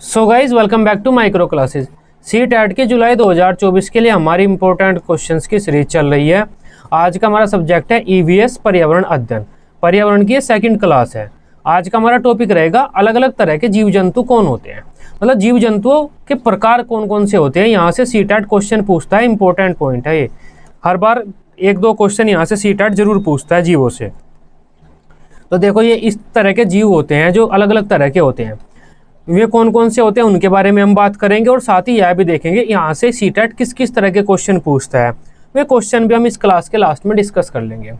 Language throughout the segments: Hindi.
So guys welcome back to micro classes. CTET के जुलाई 2024 के लिए हमारी इंपॉर्टेंट क्वेश्चंस की सीरीज चल रही है। आज का हमारा सब्जेक्ट है EVS पर्यावरण अध्ययन। पर्यावरण की सेकंड क्लास है। आज का हमारा टॉपिक रहेगा अलग अलग तरह के जीव जंतु कौन होते हैं, मतलब जीव जंतुओं के प्रकार कौन कौन से होते हैं। यहाँ से CTET क्वेश्चन पूछता है, इंपॉर्टेंट पॉइंट है ये। हर बार एक दो क्वेश्चन यहाँ से CTET जरूर पूछता है जीवों से। तो देखो ये इस तरह के जीव होते हैं जो अलग अलग तरह के होते हैं। वे कौन कौन से होते हैं उनके बारे में हम बात करेंगे और साथ ही यह भी देखेंगे यहाँ से CTET किस किस तरह के क्वेश्चन पूछता है। वे क्वेश्चन भी हम इस क्लास के लास्ट में डिस्कस कर लेंगे।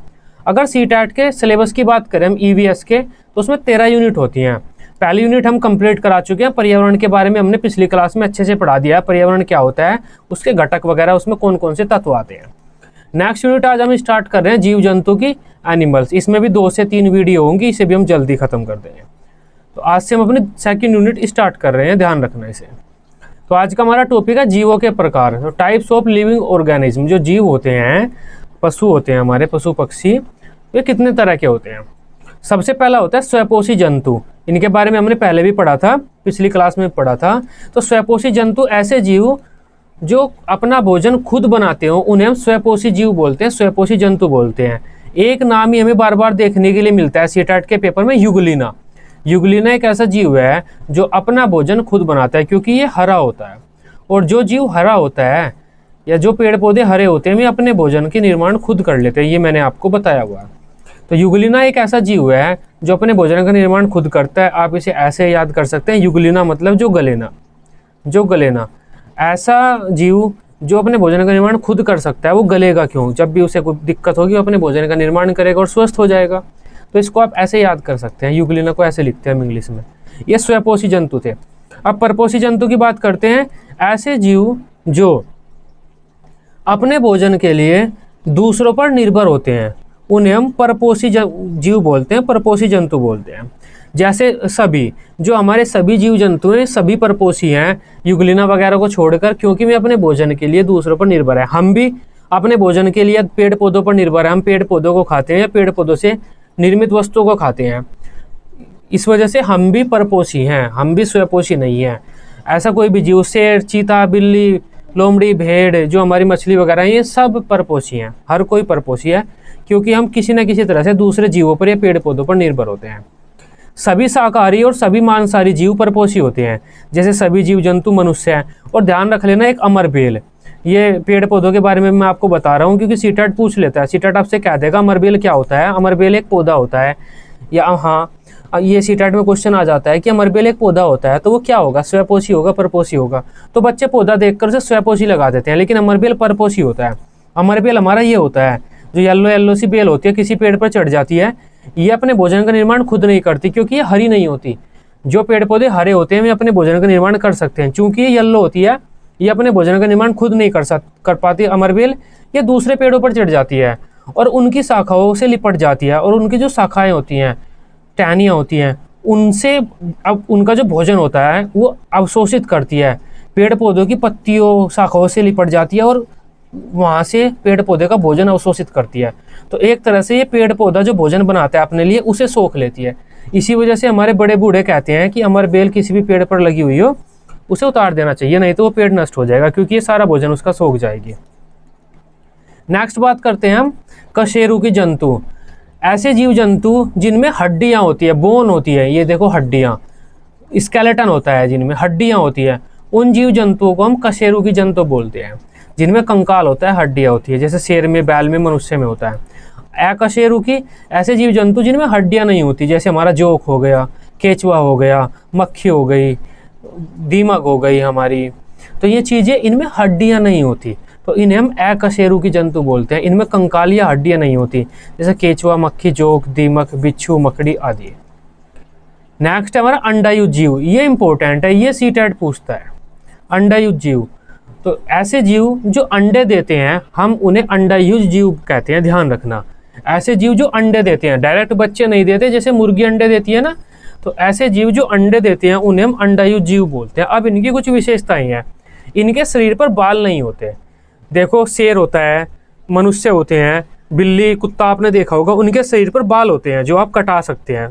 अगर CTET के सिलेबस की बात करें हम EVS के, तो उसमें 13 यूनिट होती हैं। पहली यूनिट हम कंप्लीट करा चुके हैं। पर्यावरण के बारे में हमने पिछली क्लास में अच्छे से पढ़ा दिया है, पर्यावरण क्या होता है, उसके घटक वगैरह, उसमें कौन कौन से तत्व आते हैं। नेक्स्ट यूनिट आज हम स्टार्ट कर रहे हैं जीव जंतु की एनिमल्स। इसमें भी 2 से 3 वीडियो होंगी, इसे भी हम जल्दी खत्म कर देंगे। तो आज से हम अपनी सेकंड यूनिट स्टार्ट कर रहे हैं, ध्यान रखना इसे। तो आज का हमारा टॉपिक है जीवों के प्रकार। तो टाइप्स ऑफ लिविंग ऑर्गेनिज्म, जो जीव होते हैं, पशु होते हैं हमारे, पशु पक्षी, वे कितने तरह के होते हैं। सबसे पहला होता है स्वयंपोषी जंतु। इनके बारे में हमने पहले भी पढ़ा था, पिछली क्लास में पढ़ा था। तो स्वयंपोषी जंतु ऐसे जीव जो अपना भोजन खुद बनाते हो, उन्हें हम स्वयंपोषी जीव बोलते हैं, स्वयंपोषी जंतु बोलते हैं। एक नाम ही हमें बार बार देखने के लिए मिलता है CTET के पेपर में, युगलिना। युगलिना एक ऐसा जीव है जो अपना भोजन खुद बनाता है, क्योंकि ये हरा होता है। और जो जीव हरा होता है या जो पेड़ पौधे हरे होते हैं, वे अपने भोजन के निर्माण खुद कर लेते हैं। ये मैंने आपको बताया हुआ है। तो युगलिना एक ऐसा जीव है जो अपने भोजन का निर्माण खुद करता है। आप इसे ऐसे याद कर सकते हैं, युगलिना मतलब जो गलेना, जो गलेना। ऐसा जीव जो अपने भोजन का निर्माण खुद कर सकता है, वो गलेगा क्यों? जब भी उसे कोई दिक्कत होगी वो अपने भोजन का निर्माण करेगा और स्वस्थ हो जाएगा। तो इसको आप ऐसे याद कर सकते हैं, युगलिना को ऐसे लिखते हैं हम इंग्लिश में। ये स्वयंपोषी जंतु थे। अब परपोषी जंतु की बात करते हैं। ऐसे जीव जो अपने भोजन के लिए दूसरों पर निर्भर होते हैं, उन्हें हम परपोषी जीव बोलते हैं, परपोषी जंतु बोलते हैं। जैसे सभी, जो हमारे सभी जीव जंतु हैं, सभी परपोषी हैं, युगलिना वगैरह को छोड़कर, क्योंकि वे अपने भोजन के लिए दूसरों पर निर्भर है। हम भी अपने भोजन के लिए पेड़ पौधों पर निर्भर है। हम पेड़ पौधों को खाते हैं या पेड़ पौधों से निर्मित वस्तुओं को खाते हैं। इस वजह से हम भी परपोषी हैं, हम भी स्वयंपोषी नहीं हैं। ऐसा कोई भी जीव, शेर, चीता, बिल्ली, लोमड़ी, भेड़, जो हमारी मछली वगैरह हैं, ये सब परपोषी हैं। हर कोई परपोषी है, क्योंकि हम किसी न किसी तरह से दूसरे जीवों पर या पेड़ पौधों पर निर्भर होते हैं। सभी शाकाहारी और सभी मांसाहारी जीव परपोषी होते हैं, जैसे सभी जीव जंतु मनुष्य हैं। और ध्यान रख लेना, एक अमरबेल, ये पेड़ पौधों के बारे में मैं आपको बता रहा हूँ क्योंकि CTET पूछ लेता है। CTET आपसे कह देगा अमरबेल क्या होता है। अमरबेल एक पौधा होता है, या हाँ, ये CTET में क्वेश्चन आ जाता है कि अमरबेल एक पौधा होता है, तो वो क्या होगा, स्वयंपोषी होगा, परपोषी होगा। तो बच्चे पौधा देखकर उसे स्वयंपोषी लगा देते हैं, लेकिन अमरबेल परपोषी होता है। अमरबेल हमारा ये होता है, जो येलो येलो सी बेल होती है, किसी पेड़ पर चढ़ जाती है। ये अपने भोजन का निर्माण खुद नहीं करती, क्योंकि ये हरी नहीं होती। जो पेड़ पौधे हरे होते हैं वे अपने भोजन का निर्माण कर सकते हैं। चूंकि ये येलो होती है, ये अपने भोजन का निर्माण खुद नहीं कर पाती अमरबेल। ये दूसरे पेड़ों पर चढ़ जाती है और उनकी शाखाओं से लिपट जाती है, और उनकी जो शाखाएं होती हैं, टहनियाँ होती हैं, उनसे अब उनका जो भोजन होता है वो अवशोषित करती है। पेड़ पौधों की पत्तियों, शाखाओं से लिपट जाती है और वहाँ से पेड़ पौधे का भोजन अवशोषित करती है। तो एक तरह से ये पेड़ पौधा जो भोजन बनाता है अपने लिए, उसे सोख लेती है। इसी वजह से हमारे बड़े बूढ़े कहते हैं कि अमरबेल किसी भी पेड़ पर लगी हुई हो, उसे उतार देना चाहिए, नहीं तो वो पेड़ नष्ट हो जाएगा, क्योंकि ये सारा भोजन उसका सोख जाएगी। नेक्स्ट बात करते हैं हम कशेरुकी जंतु। ऐसे जीव जंतु जिनमें हड्डियां होती है, बोन होती है, ये देखो हड्डियां, स्केलेटन होता है जिनमें हड्डियां होती है, उन जीव जंतुओं को हम कशेरुकी जंतु बोलते हैं। जिनमें कंकाल होता है, हड्डियां होती है, जैसे शेर में, बैल में, मनुष्य में होता है। अकशेरुकी ऐसे जीव जंतु जिनमें हड्डियां नहीं होती, जैसे हमारा जोक हो गया, केचुआ हो गया, मक्खी हो गई, दीमक हो गई हमारी। तो ये चीज़ें, इनमें हड्डियां नहीं होती, तो इन्हें हम अकशेरुकी जंतु बोलते हैं। इनमें कंकाल या हड्डियां नहीं होती, जैसे केचुआ, मक्खी, जोक, दीमक, बिच्छू, मकड़ी आदि। नेक्स्ट है हमारा अंडायुज जीव। ये इंपॉर्टेंट है, ये CTET पूछता है, अंडायुज जीव। तो ऐसे जीव जो अंडे देते हैं, हम उन्हें अंडायुज जीव कहते हैं, ध्यान रखना। ऐसे जीव जो अंडे देते हैं, डायरेक्ट बच्चे नहीं देते, जैसे मुर्गी अंडे देती है ना, तो ऐसे जीव जो अंडे देते हैं उन्हें हम अंडायुज जीव बोलते हैं। अब इनकी कुछ विशेषताएं हैं। इनके शरीर पर बाल नहीं होते। देखो शेर होता है, मनुष्य होते हैं, बिल्ली, कुत्ता आपने देखा होगा, उनके शरीर पर बाल होते हैं जो आप कटा सकते हैं।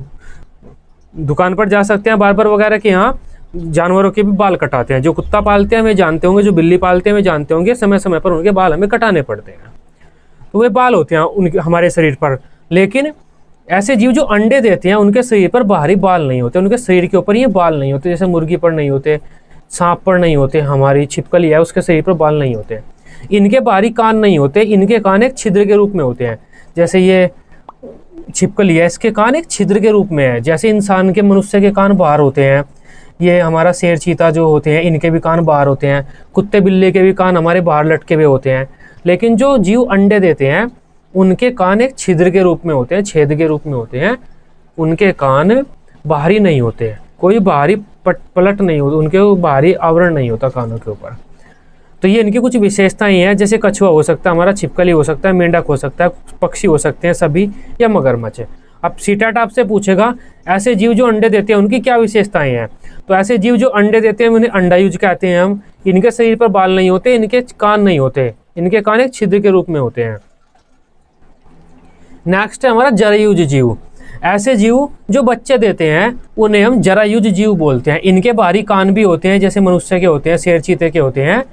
दुकान पर जा सकते हैं बार्बर वगैरह के यहाँ, जानवरों के भी बाल कटाते हैं। जो कुत्ता पालते हैं वे जानते होंगे, जो बिल्ली पालते हैं वे जानते होंगे, समय समय पर उनके बाल हमें कटाने पड़ते हैं। तो वे बाल होते हैं उनके हमारे शरीर पर। लेकिन ऐसे जीव जो अंडे देते हैं उनके शरीर पर बाहरी बाल नहीं होते, उनके शरीर के ऊपर ये बाल नहीं होते। जैसे मुर्गी पर नहीं होते, सांप पर नहीं होते, हमारी छिपकली है उसके शरीर पर बाल नहीं होते। इनके बाहरी कान नहीं होते, इनके कान एक छिद्र के रूप में होते हैं। जैसे ये छिपकली है, इसके कान एक छिद्र के रूप में है। जैसे इंसान के, मनुष्य के कान बाहर होते हैं, ये हमारा शेर चीता जो होते हैं इनके भी कान बाहर होते हैं, कुत्ते बिल्ली के भी कान हमारे बाहर लटके हुए होते हैं। लेकिन जो जीव अंडे देते हैं उनके कान एक छिद्र के रूप में होते हैं, छेद के रूप में होते हैं। उनके कान बाहरी नहीं होते हैं, कोई बाहरी पलट नहीं होती, उनके बाहरी आवरण नहीं होता कानों के ऊपर। तो ये इनकी कुछ विशेषताएं हैं। जैसे कछुआ हो सकता है हमारा, छिपकली हो सकता है, मेंढक हो सकता है, पक्षी हो सकते हैं सभी, या मगरमच्छ। अब सीटेट आपसे पूछेगा ऐसे जीव जो अंडे देते हैं उनकी क्या विशेषताएं हैं। तो ऐसे जीव जो अंडे देते हैं उन्हें अंडायुज कहते हैं हम। इनके शरीर पर बाल नहीं होते, इनके कान नहीं होते, इनके कान एक छिद्र के रूप में होते हैं। नेक्स्ट है हमारा जरायुज जीव। ऐसे जीव जो बच्चे देते हैं उन्हें हम जरायुज जीव बोलते हैं। इनके बाहरी कान भी होते हैं जैसे मनुष्य के होते हैं, शेर चीते के होते हैं,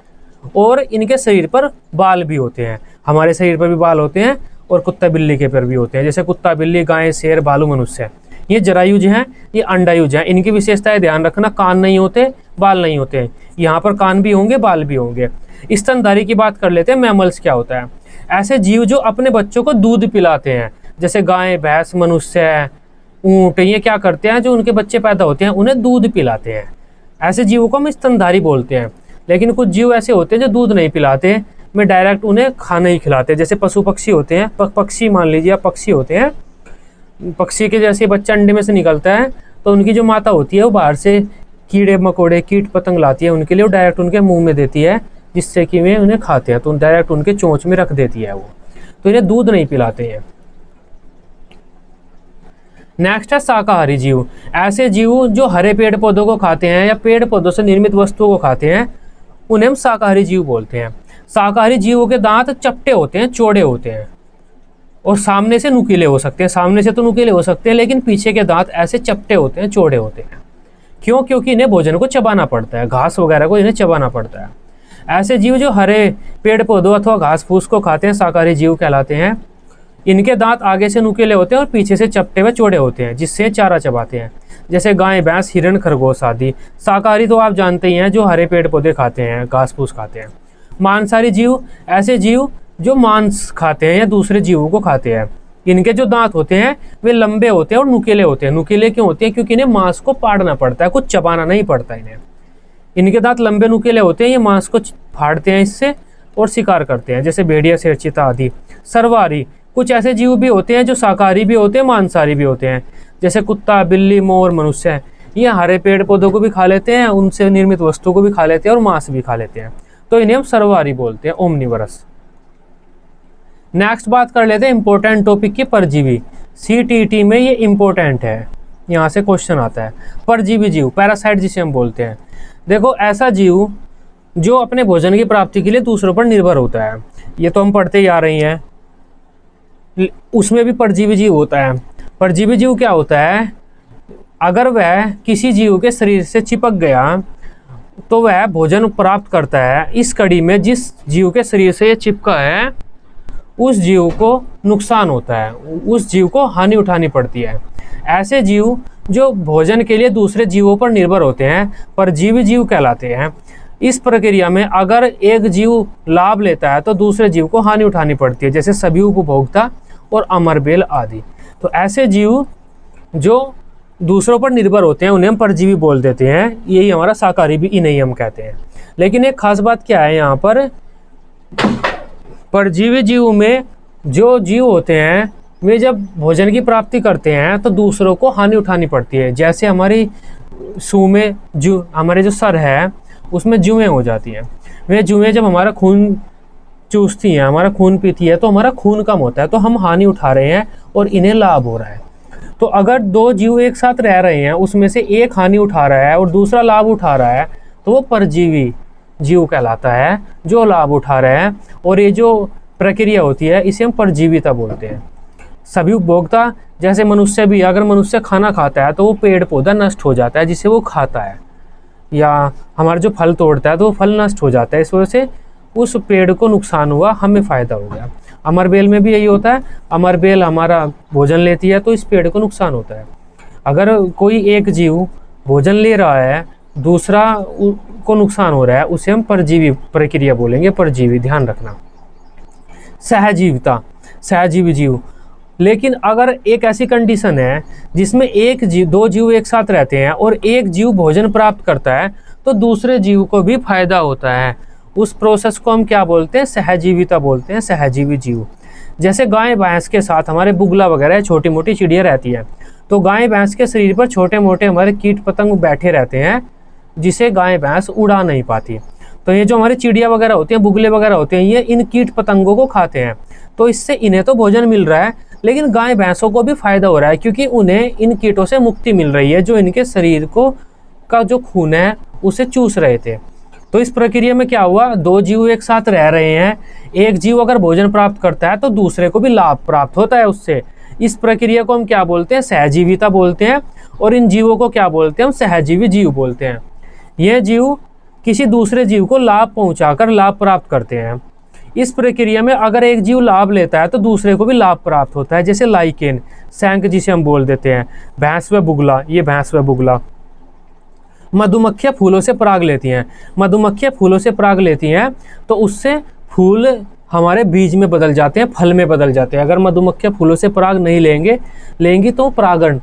और इनके शरीर पर बाल भी होते हैं। हमारे शरीर पर भी बाल होते हैं और कुत्ता बिल्ली के पर भी होते हैं। जैसे कुत्ता बिल्ली, गाय, शेर, भालू, मनुष्य, ये जरायुज हैं, ये अंडायुज हैं। इनकी विशेषताएं ध्यान रखना, कान नहीं होते, बाल नहीं होते। यहाँ पर कान भी होंगे, बाल भी होंगे। स्तनधारी की बात कर लेते हैं, मैमल्स क्या होता है। ऐसे जीव जो अपने बच्चों को दूध पिलाते हैं, जैसे गाय, भैंस, मनुष्य, ऊंट, ये क्या करते हैं, जो उनके बच्चे पैदा होते हैं उन्हें दूध पिलाते हैं। ऐसे जीवों को हम स्तनधारी बोलते हैं। लेकिन कुछ जीव ऐसे होते हैं जो दूध नहीं पिलाते, में डायरेक्ट उन्हें खाना ही खिलाते हैं। जैसे पशु पक्षी होते हैं, पक्षी मान लीजिए, पक्षी होते हैं, पक्षी के जैसे बच्चा अंडे में से निकलता है तो उनकी जो माता होती है वो बाहर से कीड़े मकोड़े, कीट पतंग लाती है उनके लिए, वो डायरेक्ट उनके मुंह में देती है, जिससे कि वे उन्हें खाते हैं। तो डायरेक्ट उनके चोंच में रख देती है वो, तो इन्हें दूध नहीं पिलाते हैं। नेक्स्ट है शाकाहारी जीव। ऐसे जीव जो हरे पेड़ पौधों को खाते हैं या पेड़ पौधों से निर्मित वस्तुओं को खाते हैं उन्हें हम शाकाहारी जीव बोलते हैं। शाकाहारी जीवों के दांत चपटे होते हैं, चौड़े होते हैं, और सामने से नुकीले हो सकते हैं। सामने से तो नुकीले हो सकते हैं लेकिन पीछे के दांत ऐसे चपटे होते हैं, चौड़े होते हैं। क्यों? क्योंकि इन्हें भोजन को चबाना पड़ता है, घास वगैरह को इन्हें चबाना पड़ता है। ऐसे जीव जो हरे पेड़ पौधों अथवा घास फूस को खाते हैं शाकाहारी जीव कहलाते हैं। इनके दांत आगे से नुकीले होते हैं और पीछे से चपटे व चौड़े होते हैं, जिससे चारा चबाते हैं। जैसे गाय, भैंस, हिरण, खरगोश आदि। शाकाहारी तो आप जानते ही हैं, जो हरे पेड़ पौधे खाते हैं, घास फूस खाते हैं। मांसाहारी जीव, ऐसे जीव जो मांस खाते हैं या दूसरे जीवों को खाते हैं। इनके जो दांत होते हैं वे लंबे होते हैं और नुकीले होते हैं। नुकीले क्यों होते हैं? क्योंकि इन्हें मांस को पाड़ना पड़ता है, कुछ चबाना नहीं पड़ता इन्हें। इनके दांत लंबे नुकीले होते हैं, ये मांस को फाड़ते हैं इससे और शिकार करते हैं, जैसे भेड़िया, शेर चीता आदि। सर्वहारी, कुछ ऐसे जीव भी होते हैं जो शाकाहारी भी होते हैं, मांसाहारी भी होते हैं, जैसे कुत्ता, बिल्ली, मोर, मनुष्य। ये हरे पेड़ पौधों को भी खा लेते हैं, उनसे निर्मित वस्तु को भी खा लेते हैं और मांस भी खा लेते हैं, तो इन्हें हम सर्वहारी बोलते हैं, ओमनिवरस। नेक्स्ट बात कर लेते हैं इंपॉर्टेंट टॉपिक की, परजीवी। CTET में ये इंपॉर्टेंट है, यहाँ से क्वेश्चन आता है। परजीवी जीव, पैरासाइट जिसे हम बोलते हैं। देखो, ऐसा जीव जो अपने भोजन की प्राप्ति के लिए दूसरों पर निर्भर होता है, ये तो हम पढ़ते ही आ रही हैं, उसमें भी परजीवी जीव होता है। परजीवी जीव क्या होता है? अगर वह किसी जीव के शरीर से चिपक गया तो वह भोजन प्राप्त करता है। इस कड़ी में जिस जीव के शरीर से ये चिपका है उस जीव को नुकसान होता है, उस जीव को हानि उठानी पड़ती है। ऐसे जीव जो भोजन के लिए दूसरे जीवों पर निर्भर होते हैं परजीवी जीव कहलाते हैं। इस प्रक्रिया में अगर एक जीव लाभ लेता है तो दूसरे जीव को हानि उठानी पड़ती है, जैसे सभी उपभोक्ता और अमरबेल आदि। तो ऐसे जीव जो दूसरों पर निर्भर होते हैं उन्हें हम परजीवी बोल देते हैं। यही हमारा शाकाहारी भी इन्हें हम कहते हैं। लेकिन एक खास बात क्या है यहाँ पर, परजीवी जीव में जो जीव होते हैं वे जब भोजन की प्राप्ति करते हैं तो दूसरों को हानि उठानी पड़ती है। जैसे हमारी सूह में हमारे जो सर है उसमें जुएँ हो जाती हैं। वे जुएँ जब हमारा खून चूसती हैं, हमारा खून पीती है, तो हमारा खून कम होता है, तो हम हानि उठा रहे हैं और इन्हें लाभ हो रहा है। तो अगर दो जीव एक साथ रह रहे हैं, उसमें से एक हानि उठा रहा है और दूसरा लाभ उठा रहा है, तो वो परजीवी जीव कहलाता है जो लाभ उठा रहे हैं। और ये जो प्रक्रिया होती है इसे हम परजीविता बोलते हैं। सभी उपभोक्ता, जैसे मनुष्य भी, अगर मनुष्य खाना खाता है तो वो पेड़ पौधा नष्ट हो जाता है जिसे वो खाता है। या हमारा जो फल तोड़ता है तो वो फल नष्ट हो जाता है, इस वजह से उस पेड़ को नुकसान हुआ, हमें फ़ायदा हो गया। अमरबेल में भी यही होता है, अमरबेल हमारा भोजन लेती है तो इस पेड़ को नुकसान होता है। अगर कोई एक जीव भोजन ले रहा है, दूसरा को नुकसान हो रहा है, उसे हम परजीवी प्रक्रिया बोलेंगे, परजीवी, ध्यान रखना। सहजीविता, सहजीवी जीव। लेकिन अगर एक ऐसी कंडीशन है जिसमें एक जीव, दो जीव एक साथ रहते हैं और एक जीव भोजन प्राप्त करता है तो दूसरे जीव को भी फायदा होता है, उस प्रोसेस को हम क्या बोलते हैं? सहजीविता बोलते हैं, सहजीवी जीव। जैसे गाय भैंस के साथ हमारे बुगला वगैरह छोटी मोटी चिड़िया रहती है, तो गाय भैंस के शरीर पर छोटे मोटे हमारे कीट पतंग बैठे रहते हैं जिसे गाय भैंस उड़ा नहीं पाती। तो ये जो हमारी चिड़िया वगैरह होती हैं, बुगले वगैरह होते हैं, ये इन कीट पतंगों को खाते हैं, तो इससे इन्हें तो भोजन मिल रहा है, लेकिन गाय भैंसों को भी फायदा हो रहा है क्योंकि उन्हें इन कीटों से मुक्ति मिल रही है जो इनके शरीर को का जो खून है उसे चूस रहे थे। तो इस प्रक्रिया में क्या हुआ? दो जीव एक साथ रह रहे हैं, एक जीव अगर भोजन प्राप्त करता है तो दूसरे को भी लाभ प्राप्त होता है उससे। इस प्रक्रिया को हम क्या बोलते हैं? सहजीविता बोलते हैं। और इन जीवों को क्या बोलते हैं? हम सहजीवी जीव बोलते हैं। यह जीव किसी दूसरे जीव को लाभ पहुंचाकर लाभ प्राप्त करते हैं। इस प्रक्रिया में अगर एक जीव लाभ लेता है तो दूसरे को भी लाभ प्राप्त होता है, जैसे लाइकेन, सैंक जिसे हम बोल देते हैं, भैंस व बुगला, ये भैंस व बुगला। मधुमक्खियाँ फूलों से पराग लेती हैं, मधुमक्खियाँ फूलों से पराग लेती हैं तो उससे फूल हमारे बीज में बदल जाते हैं, फल में बदल जाते हैं। अगर मधुमक्खियाँ फूलों से पराग नहीं लेंगी तो परागण,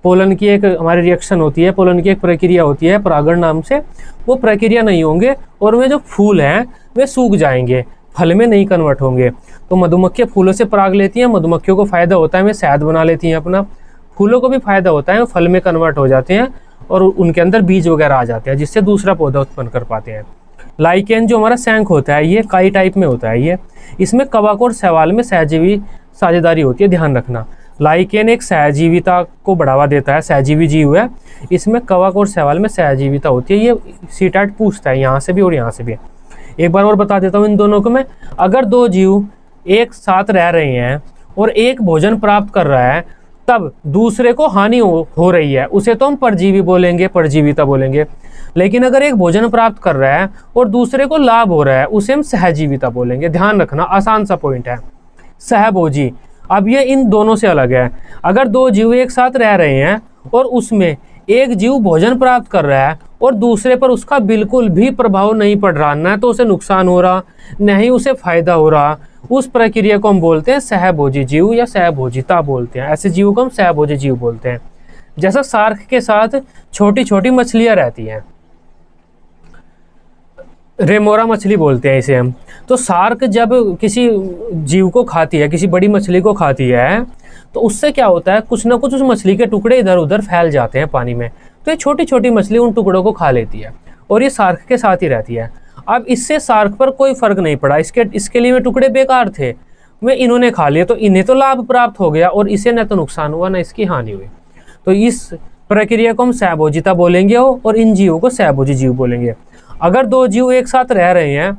पोलन की एक हमारी रिएक्शन होती है, पोलन की एक प्रक्रिया होती है परागण नाम से, वो प्रक्रिया नहीं होंगे और वे जो फूल हैं वे सूख जाएंगे, फल में नहीं कन्वर्ट होंगे। तो मधुमक्खियाँ फूलों से पराग लेती हैं, मधुमक्खियों को फायदा होता है, वे शहद बना लेती हैं अपना, फूलों को भी फायदा होता है, फल में कन्वर्ट हो जाते हैं और उनके अंदर बीज वगैरह आ जाते हैं जिससे दूसरा पौधा उत्पन्न कर पाते हैं। लाइकेन जो हमारा सैंक होता है ये काई टाइप में होता है, ये इसमें कवक और शैवाल में सहजीवी साझेदारी होती है, ध्यान रखना। लाइकेन एक सहजीविता को बढ़ावा देता है, सहजीवी जीव है, इसमें कवक और शैवाल में सहजीविता होती है। ये सीटेट पूछता है यहाँ से भी और यहाँ से भी। एक बार और बता देता हूँ इन दोनों को मैं। अगर दो जीव एक साथ रह रहे हैं और एक भोजन प्राप्त कर रहा है तब दूसरे को हानि हो रही है, उसे तो हम परजीवी बोलेंगे, परजीविता बोलेंगे। लेकिन अगर एक भोजन प्राप्त कर रहा है और दूसरे को लाभ हो रहा है उसे हम सहजीविता बोलेंगे, ध्यान रखना, आसान सा पॉइंट है। सहभोजी, अब ये इन दोनों से अलग है। अगर दो जीव एक साथ रह रहे हैं और उसमें एक जीव भोजन प्राप्त कर रहा है और दूसरे पर उसका बिल्कुल भी प्रभाव नहीं पड़ रहा, न तो उसे नुकसान हो रहा न ही उसे फायदा हो रहा, उस प्रक्रिया को हम बोलते हैं सहभोजी जीव या सहभोजिता बोलते हैं। ऐसे जीव को हम सहभोजी जीव बोलते हैं। जैसा सार्क के साथ छोटी छोटी मछलियां रहती हैं, रेमोरा मछली बोलते हैं इसे हम। तो सार्क जब किसी जीव को खाती है, किसी बड़ी मछली को खाती है, तो उससे क्या होता है, कुछ ना कुछ उस मछली के टुकड़े इधर उधर फैल जाते हैं पानी में, तो ये छोटी छोटी मछली उन टुकड़ों को खा लेती है और ये सार्क के साथ ही रहती है। अब इससे सार्क पर कोई फर्क नहीं पड़ा, इसके लिए वे टुकड़े बेकार थे, वे इन्होंने खा लिए तो इन्हें तो लाभ प्राप्त हो गया और इसे न तो नुकसान हुआ न इसकी हानि हुई। तो इस प्रक्रिया को हम सहभोजिता बोलेंगे और इन जीवों को सहभोजी जीव बोलेंगे। अगर दो जीव एक साथ रह रहे हैं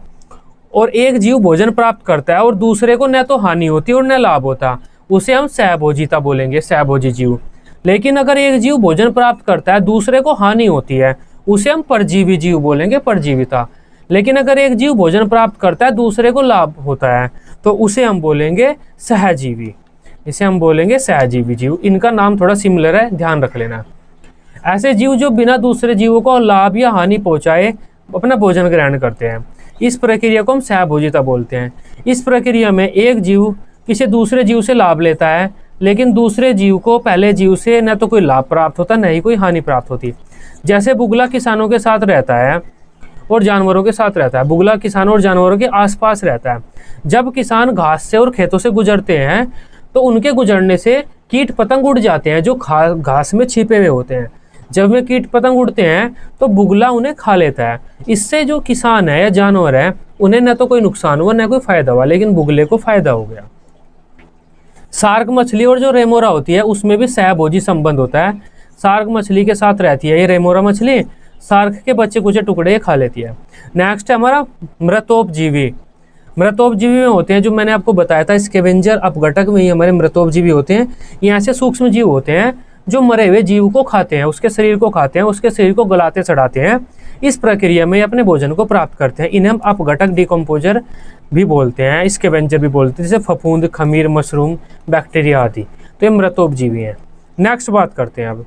और एक जीव भोजन प्राप्त करता है और दूसरे को न तो हानि होती और न लाभ होता, उसे हम सहभोजिता बोलेंगे, सहभोजी जीव। लेकिन अगर एक जीव भोजन प्राप्त करता है, दूसरे को हानि होती है, उसे हम परजीवी जीव बोलेंगे, परजीविता। लेकिन अगर एक जीव भोजन प्राप्त करता है, दूसरे को लाभ होता है, तो उसे हम बोलेंगे सहजीवी, इसे हम बोलेंगे सहजीवी जीव। इनका नाम थोड़ा सिमिलर है, ध्यान रख लेना। ऐसे जीव जो बिना दूसरे जीवों को लाभ या हानि पहुंचाए अपना भोजन ग्रहण करते हैं, इस प्रक्रिया को हम सहभोजिता बोलते हैं। इस प्रक्रिया में एक जीव किसी दूसरे जीव से लाभ लेता है, लेकिन दूसरे जीव को पहले जीव से न तो कोई लाभ प्राप्त होता न ही कोई हानि प्राप्त होती। जैसे बुगला किसानों के साथ रहता है और जानवरों के साथ रहता है, बुगला किसानों और जानवरों के आसपास रहता है। जब किसान घास से और खेतों से गुजरते हैं तो उनके गुजरने से कीट पतंग उड़ जाते हैं जो घास में छिपे हुए होते हैं। जब वे कीट पतंग उड़ते हैं तो बुगला उन्हें खा लेता है। इससे जो किसान है या जानवर है उन्हें न तो कोई नुकसान हुआ न कोई फायदा हुआ, लेकिन बुगले को फायदा हो गया। सार्क मछली और जो रेमोरा होती है उसमें भी सहभोजी संबंध होता है। सार्क मछली के साथ रहती है ये रेमोरा मछली, सार्क के बच्चे कुछ टुकड़े खा लेती है। नेक्स्ट है हमारा मृतोपजीवी। मृतोपजीवी में होते हैं जो मैंने आपको बताया था, स्कैवेंजर अपघटक में ही हमारे मृतोपजीवी होते हैं। ये ऐसे सूक्ष्म जीव होते हैं जो मरे हुए जीव को खाते हैं, उसके शरीर को खाते हैं, उसके शरीर को गलाते सड़ाते हैं। इस प्रक्रिया में अपने भोजन को प्राप्त करते हैं। इन्हें हम अपघटक डिकम्पोजर भी बोलते हैं, स्कैवेंजर भी बोलते हैं, जैसे फफूंद, खमीर, मशरूम, बैक्टीरिया आदि। तो ये मृतोपजीवी हैं। नेक्स्ट बात करते हैं अब।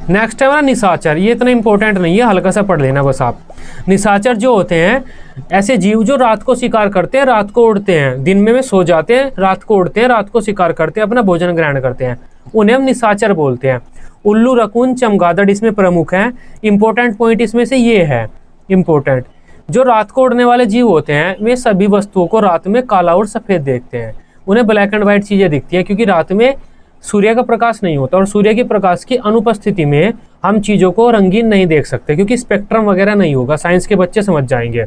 नेक्स्ट है हमारा निशाचर। ये इतना इंपॉर्टेंट नहीं है, हल्का सा पढ़ लेना बस आप। निशाचर जो होते हैं ऐसे जीव जो रात को शिकार करते हैं, रात को उड़ते हैं, दिन में सो जाते हैं, रात को उड़ते हैं, रात को शिकार करते हैं, अपना भोजन ग्रहण करते हैं, उन्हें हम निशाचर बोलते हैं। उल्लू, रकून, चमगादड़ इसमें प्रमुख हैं। इंपॉर्टेंट पॉइंट इसमें से ये है इंपॉर्टेंट, जो रात को उड़ने वाले जीव होते हैं वे सभी वस्तुओं को रात में काला और सफ़ेद देखते हैं। उन्हें ब्लैक एंड वाइट चीज़ें दिखती हैं, क्योंकि रात में सूर्य का प्रकाश नहीं होता और सूर्य के प्रकाश की अनुपस्थिति में हम चीज़ों को रंगीन नहीं देख सकते, क्योंकि स्पेक्ट्रम वगैरह नहीं होगा। साइंस के बच्चे समझ जाएंगे।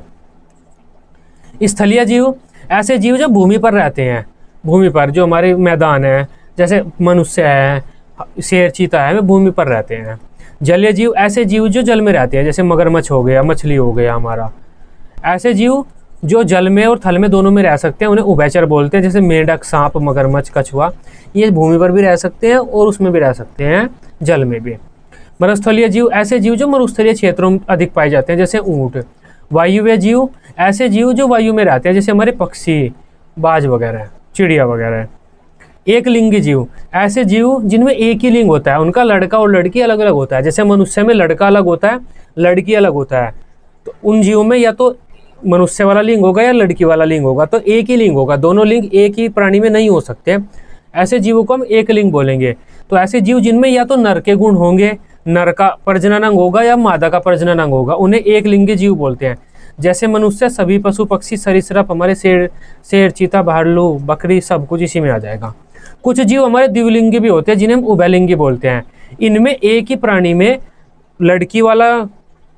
स्थलीय जीव, ऐसे जीव जो भूमि पर रहते हैं, भूमि पर जो हमारे मैदान है, जैसे मनुष्य है, शेर, चीता है, वे भूमि पर रहते हैं। जलीय जीव, ऐसे जीव जो जल में रहते हैं, जैसे मगरमच्छ हो गया, मछली हो गया हमारा। ऐसे जीव जो जल में और थल में दोनों में रह सकते हैं, उन्हें उभयचर बोलते हैं, जैसे मेंढक, सांप, मगरमच्छ, कछुआ। ये भूमि पर भी रह सकते हैं और उसमें भी रह सकते हैं, जल में भी। मरुस्थलीय जीव, ऐसे जीव जो मरुस्थलीय क्षेत्रों में अधिक पाए जाते हैं, जैसे ऊँट। वायुव्य जीव, ऐसे जीव जो वायु में रहते हैं, जैसे हमारे पक्षी, बाज वगैरह, चिड़िया वगैरह। एक लिंगी जीव, ऐसे जीव जिनमें एक ही लिंग होता है, उनका लड़का और लड़की अलग अलग होता है, जैसे मनुष्य में लड़का अलग होता है, लड़की अलग होता है। तो उन जीवों में या तो मनुष्य वाला लिंग होगा या लड़की वाला लिंग होगा, तो एक ही लिंग होगा। दोनों लिंग एक ही प्राणी में नहीं हो सकते, ऐसे जीवों को हम एक लिंग बोलेंगे। तो ऐसे जीव जिनमें या तो नर के गुण होंगे, नर का प्रजनन अंग होगा, या मादा का प्रजनन अंग होगा, उन्हें एक लिंगी जीव बोलते हैं। जैसे मनुष्य, सभी पशु पक्षी, सरीसृप, हमारे शेर, चीता, भालू, बकरी, सब कुछ इसी में आ जाएगा। कुछ जीव हमारे द्विलिंगी भी होते हैं, जिन्हें हम उभयलिंगी बोलते हैं। इनमें एक ही प्राणी में लड़की वाला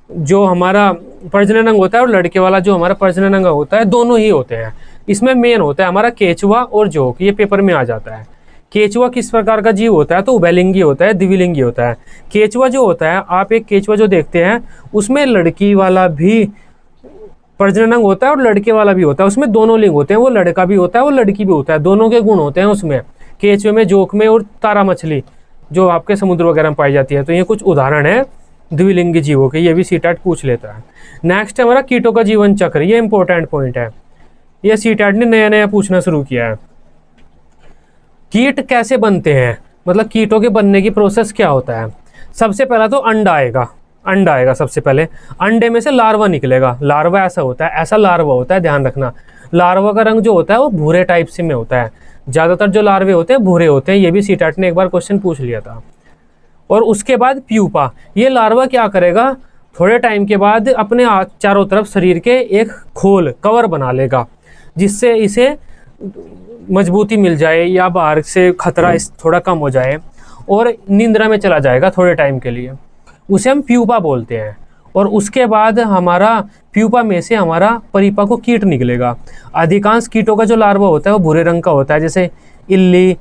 जो हमारा प्रजनन अंग होता है और लड़के वाला जो हमारा प्रजनन अंग होता है, दोनों ही होते हैं। इसमें मेन होता है हमारा केचुआ और जोंक, ये पेपर में आ जाता है। केचुआ किस प्रकार का जीव होता है, तो उभयलिंगी होता है, द्विलिंगी होता है। केचुआ जो होता है, आप एक केचुआ जो देखते हैं, उसमें लड़की वाला भी प्रजनन अंग होता है और लड़के वाला भी होता है। उसमें दोनों लिंग होते हैं, वो लड़का भी होता है, वो लड़की भी होता है, दोनों के गुण होते हैं उसमें, केचुए में, जोंक में और तारा मछली जो आपके समुद्र वगैरह में पाई जाती है। तो ये कुछ उदाहरण है द्विलिंगी जीवों के, ये भी सीटेट पूछ लेता है। नेक्स्ट है हमारा कीटों का जीवन चक्र। ये इंपॉर्टेंट पॉइंट है, ये सीटेट ने नया नया पूछना शुरू किया है। कीट कैसे बनते हैं, मतलब कीटों के बनने की प्रोसेस क्या होता है। सबसे पहला तो अंडा आएगा सबसे पहले। अंडे में से लार्वा निकलेगा। लार्वा ऐसा होता है, ऐसा लार्वा होता है, ध्यान रखना। लार्वा का रंग जो होता है वो भूरे टाइप से में होता है। ज़्यादातर जो लार्वे होते हैं भूरे होते हैं, ये भी सीटेट ने एक बार क्वेश्चन पूछ लिया था। और उसके बाद प्यूपा, ये लार्वा क्या करेगा, थोड़े टाइम के बाद अपने चारों तरफ शरीर के एक खोल, कवर बना लेगा, जिससे इसे मजबूती मिल जाए या बाहर से खतरा थोड़ा कम हो जाए, और निंद्रा में चला जाएगा थोड़े टाइम के लिए। उसे हम प्यूपा बोलते हैं। और उसके बाद हमारा प्यूपा में से हमारा परिपक्व कीट निकलेगा। अधिकांश कीटों का जो लार्वा होता है वो भूरे रंग का होता है, जैसे इल्ली,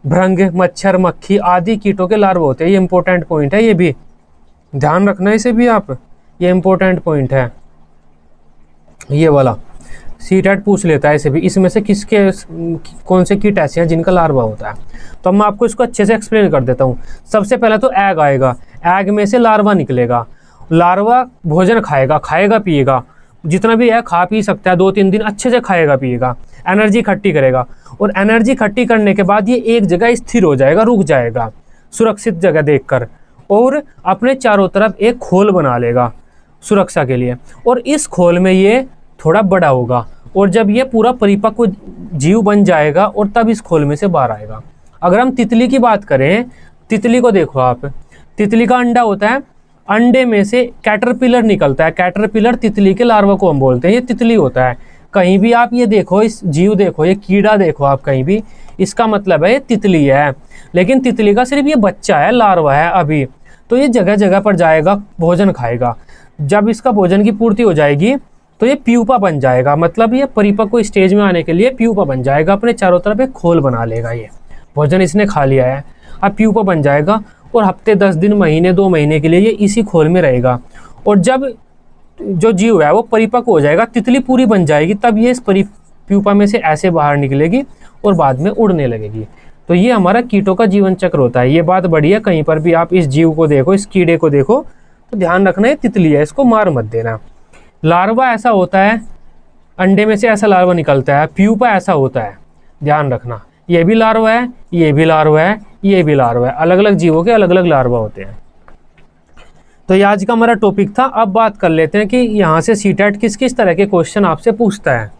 भृंग, मच्छर, मक्खी आदि कीटों के लार्वा होते हैं। ये इंपॉर्टेंट पॉइंट है, ये भी ध्यान रखना इसे भी आप, ये इंपॉर्टेंट पॉइंट है ये वाला। सीटेट पूछ लेता है इसे भी, इसमें से किसके कौन से कीट ऐसे हैं जिनका लार्वा होता है। तो मैं आपको इसको अच्छे से एक्सप्लेन कर देता हूँ। सबसे पहले तो एग आएगा, एग में से लार्वा निकलेगा। लार्वा भोजन खाएगा पिएगा, जितना भी है खा पी सकता है, 2-3 दिन अच्छे से खाएगा पिएगा, एनर्जी इकट्ठी करेगा। और एनर्जी इकट्ठी करने के बाद ये एक जगह स्थिर हो जाएगा, रुक जाएगा सुरक्षित जगह देखकर, और अपने चारों तरफ एक खोल बना लेगा सुरक्षा के लिए। और इस खोल में ये थोड़ा बड़ा होगा, और जब ये पूरा परिपक्व जीव बन जाएगा और तब इस खोल में से बाहर आएगा। अगर हम तितली की बात करें, तितली को देखो आप, तितली का अंडा होता है, अंडे में से कैटरपिलर निकलता है। कैटरपिलर तितली के लार्वा को हम बोलते हैं, ये तितली होता है। कहीं भी आप ये देखो, इस जीव देखो, ये कीड़ा देखो आप कहीं भी, इसका मतलब है ये तितली है। लेकिन तितली का सिर्फ ये बच्चा है, लार्वा है अभी। तो ये जगह जगह पर जाएगा, भोजन खाएगा। जब इसका भोजन की पूर्ति हो जाएगी तो ये प्यूपा बन जाएगा, मतलब ये परिपक्व स्टेज में आने के लिए प्यूपा बन जाएगा। अपने चारों तरफ एक खोल बना लेगा, ये भोजन इसने खा लिया है, अब प्यूपा बन जाएगा। और हफ्ते 10 दिन, महीने, 2 महीने के लिए ये इसी खोल में रहेगा। और जब जो जीव है वो परिपक्व हो जाएगा, तितली पूरी बन जाएगी, तब ये इस प्यूपा में से ऐसे बाहर निकलेगी और बाद में उड़ने लगेगी। तो ये हमारा कीटों का जीवन चक्र होता है। ये बात बढ़िया, कहीं पर भी आप इस जीव को देखो, इस कीड़े को देखो तो ध्यान रखना, ये तितली है, इसको मार मत देना। लार्वा ऐसा होता है, अंडे में से ऐसा लार्वा निकलता है। प्यूपा ऐसा होता है, ध्यान रखना। ये भी लार्वा है, ये भी लार्वा है, ये भी लार्वा है। अलग अलग जीवों के अलग अलग लार्वा होते हैं। तो ये आज का हमारा टॉपिक था। अब बात कर लेते हैं कि यहाँ से सीटेट किस किस तरह के क्वेश्चन आपसे पूछता है।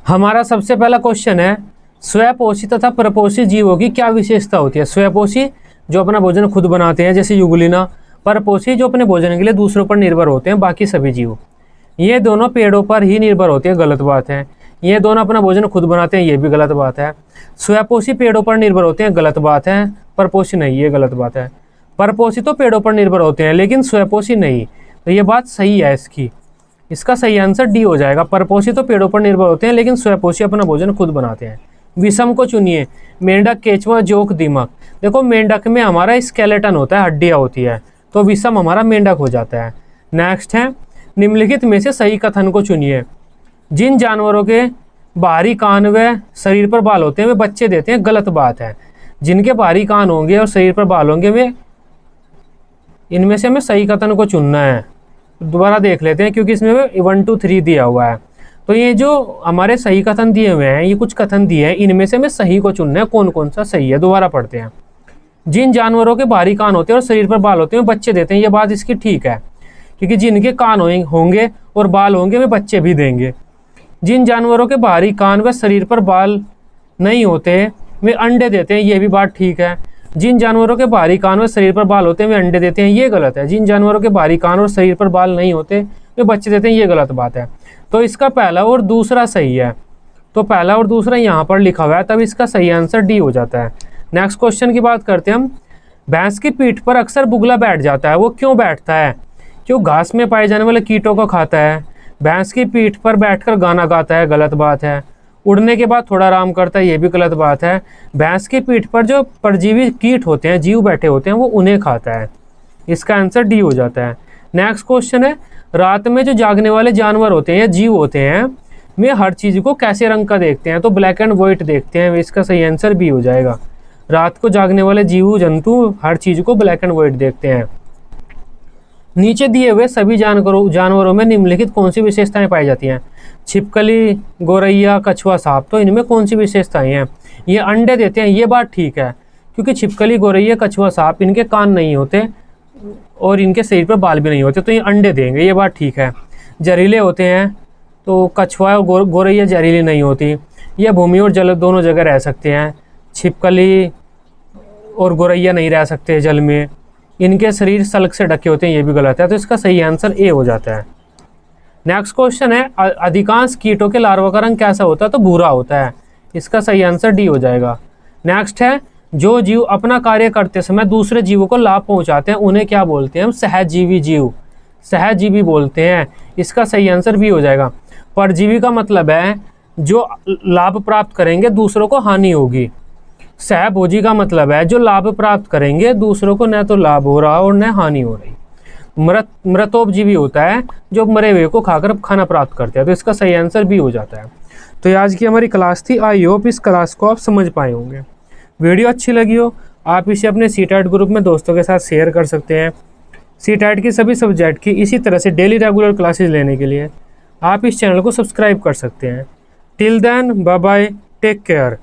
हमारा सबसे पहला क्वेश्चन है, स्वपोषी तथा परपोषी जीवों की क्या विशेषता होती है। स्वपोषी जो अपना भोजन खुद बनाते हैं जैसे युगलिना, परपोषी जो अपने भोजन के लिए दूसरों पर निर्भर होते हैं बाकी सभी जीव। ये दोनों पेड़ों पर ही निर्भर होते हैं, गलत बात है। ये दोनों अपना भोजन खुद बनाते हैं, ये भी गलत बात है। स्वपोषी पेड़ों पर निर्भर होते हैं, गलत बात है। परपोषी नहीं, ये गलत बात है। परपोषी तो पेड़ों पर निर्भर होते हैं लेकिन स्वपोषी नहीं, तो ये बात सही है इसकी। इसका सही आंसर डी हो जाएगा। परपोषी तो पेड़ों पर निर्भर होते हैं लेकिन स्वपोषी अपना भोजन खुद बनाते हैं। विषम को चुनिए। मेंढक, केचुआ, जोक, दीमक। देखो मेंढक में हमारा स्केलेटन होता है, हड्डियाँ होती है, तो विषम हमारा मेंढक हो जाता है। नेक्स्ट है, निम्नलिखित में से सही कथन को चुनिए। जिन जानवरों के बाहरी कान व शरीर पर बाल होते हैं वे बच्चे देते हैं, गलत बात है। जिनके बाहरी कान होंगे और शरीर पर बाल होंगे वे, इनमें से हमें सही कथन को चुनना है। दोबारा देख लेते हैं क्योंकि इसमें 1 2 3 दिया हुआ है। तो ये जो हमारे सही कथन दिए हुए हैं, ये कुछ कथन दिए हैं, इनमें से हमें सही को चुनना है, कौन कौन सा सही है। दोबारा पढ़ते हैं। जिन जानवरों के बाहरी कान होते हैं और शरीर पर बाल होते हैं बच्चे देते हैं, ये बात इसकी ठीक है, क्योंकि जिनके कान होंगे और बाल होंगे वे बच्चे भी देंगे। जिन जानवरों के बाहरी कान व शरीर पर बाल नहीं होते वे अंडे देते हैं, ये भी बात ठीक है। जिन जानवरों के बाहरी कान व शरीर पर बाल होते हैं वे अंडे देते हैं, ये गलत है। जिन जानवरों के बाहरी कान और शरीर पर बाल नहीं होते वे बच्चे देते हैं, ये गलत बात है। तो इसका पहला और दूसरा सही है, तो पहला और दूसरा यहाँ पर लिखा हुआ है, तब इसका सही आंसर डी हो जाता है। नेक्स्ट क्वेश्चन की बात करते हैं हम। भैंस की पीठ पर अक्सर बुगला बैठ जाता है, वो क्यों बैठता है। क्यों घास में पाए जाने वाले कीटों को खाता है। भैंस की पीठ पर बैठकर गाना गाता है, गलत बात है। उड़ने के बाद थोड़ा आराम करता है, ये भी गलत बात है। भैंस की पीठ पर जो परजीवी कीट होते हैं, जीव बैठे होते हैं, वो उन्हें खाता है। इसका आंसर डी हो जाता है। नेक्स्ट क्वेश्चन है, रात में जो जागने वाले जानवर होते हैं या जीव होते हैं वे हर चीज़ को कैसे रंग का देखते हैं, तो ब्लैक एंड वाइट देखते हैं। इसका सही आंसर बी हो जाएगा। रात को जागने वाले जीव जंतु हर चीज़ को ब्लैक एंड वाइट देखते हैं। नीचे दिए हुए सभी जानवरों में निम्नलिखित कौन सी विशेषताएं पाई जाती हैं। छिपकली, गोरैया, कछुआ, सांप, तो इनमें कौन सी विशेषताएं हैं। ये अंडे देते हैं, ये बात ठीक है, क्योंकि छिपकली, गोरैया, कछुआ, सांप इनके कान नहीं होते और इनके शरीर पर बाल भी नहीं होते, तो ये अंडे देंगे, ये बात ठीक है। जहरीले होते हैं, तो कछुआ और गोरैया जहरीली नहीं होती। ये भूमि और जल दोनों जगह रह सकते हैं। छिपकली और गोरैया नहीं रह सकते जल में। इनके शरीर सल्क से ढके होते हैं, ये भी गलत है, तो इसका सही आंसर ए हो जाता है। नेक्स्ट क्वेश्चन है, अधिकांश कीटों के लार्वा का रंग कैसा होता है, तो भूरा होता है। इसका सही आंसर डी हो जाएगा। नेक्स्ट है, जो जीव अपना कार्य करते समय दूसरे जीवों को लाभ पहुंचाते हैं उन्हें क्या बोलते हैं हम, सहजीवी जीव, सहजीवी बोलते हैं। इसका सही आंसर बी हो जाएगा। परजीवी का मतलब है जो लाभ प्राप्त करेंगे दूसरों को हानि होगी। सहभोजी का मतलब है जो लाभ प्राप्त करेंगे दूसरों को न तो लाभ हो रहा और न हानि हो रही। मृतोपजीवी होता है जो मरे हुए को खाकर खाना प्राप्त करते हैं, तो इसका सही आंसर बी हो जाता है। तो ये आज की हमारी क्लास थी। आई होप इस क्लास को आप समझ पाए होंगे। वीडियो अच्छी लगी हो आप इसे अपने सीटेट ग्रुप में दोस्तों के साथ शेयर कर सकते हैं। सीटेट की सभी सब्जेक्ट की इसी तरह से डेली रेगुलर क्लासेस लेने के लिए आप इस चैनल को सब्सक्राइब कर सकते हैं। Till then, bye bye, take care.